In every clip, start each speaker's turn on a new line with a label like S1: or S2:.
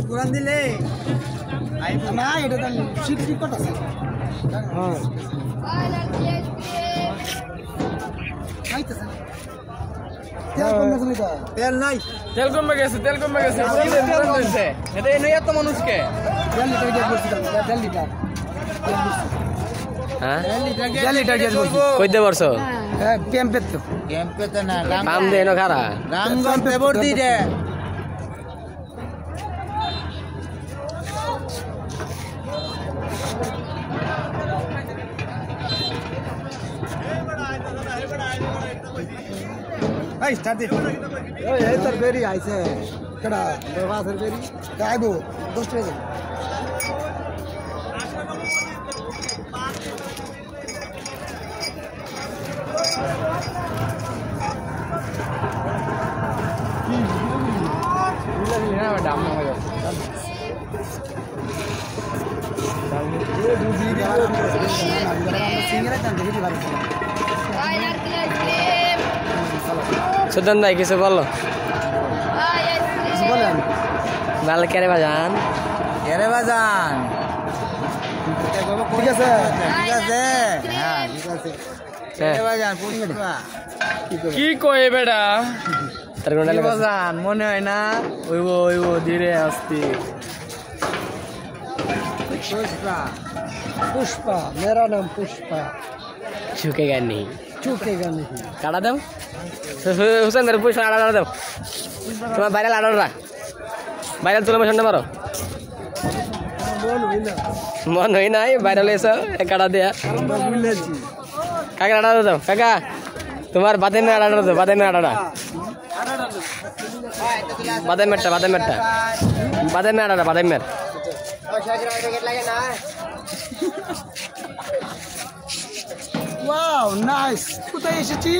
S1: ঘুরান দিলে না এটা তো ঠিক ঠিক কথা তেল নাই তেল কমে গেছে এটা এনে এত মানুষকে 1 লিটার গ্যাস বলছি 1 লিটার
S2: হ্যাঁ
S1: 1 লিটার গ্যাস বলছি
S2: কইতে পারছো
S1: হ্যাঁ ক্যাম্পে তো না
S2: কাম দেনো খারা
S1: রামগঞ্জ পেপর দি রে এই স্টার্ট দে এই তোর বেরি আইছে কড়া দরবাজার বেরি গাইবো 10 টাকা
S2: সুদন ভাই কিছু বলো ভালো কেরে বাজান
S1: ঠিক আছে হ্যাঁ ঠিক আছে
S3: কি কয়ে বেটা
S2: তার কোনটা লাগা
S3: বাজান মনে হয় না ওইবো ধীরে আসতে
S1: पुष्पा मेरा नाम पुष्पा
S2: झुकेगा नहीं
S1: चूकेगा नहीं
S2: काटा दो हुसैन मेरे पुष्पा काटा दो तुम्हारा वायरल आडर रहा वायरल तुला मैं मारो मन हुई ना वायरल ऐसा काटा दिया काका काटा दो काका तुम्हारे बातें में आडर दो बातें में आडर बातें में आडर बातें में
S1: वाओ नाइस কোথায় এসেছি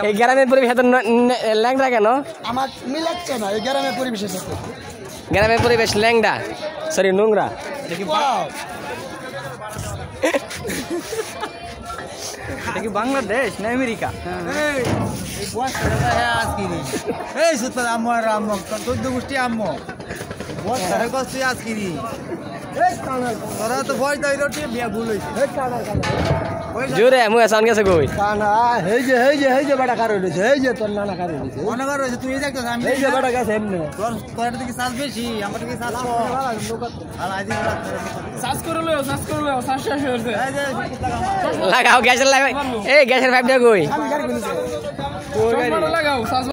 S2: এই গ্রামের পরিবেশ এত ল্যাংড়া কেন
S1: আমার মিলাচ্ছে না এই গ্রামের পরিবেশের সাথে
S2: গ্রামের পরিবেশ ল্যাংড়া সরি নোংরা
S1: ওয়াও
S3: এটা কি বাংলাদেশ না আমেরিকা
S1: এই বয়সটা আজকে এই সুতা আম্মু আর আম্মু তোর গোষ্ঠী আম্মু বয়সটা কষ্ট আজকে তোরা তো ভয় দাই রটি বিয়া ভুল হইছে
S2: জোরে মু এসান গেছে কই
S1: কানা এই যে বড় কার হইছে এই যে তোর নানা কার হইছে মনে কর হইছে তুই দেখছস আমি এই যে বড় গাছ এমনি তোর দিকে শ্বাস বেশি আমার দিকে শ্বাস কম আর আইদি
S3: শ্বাস করে লও শ্বাস শেষ হইছে
S2: লাগাও গ্যাসের লাগাও এই গ্যাসের পাইপটা কই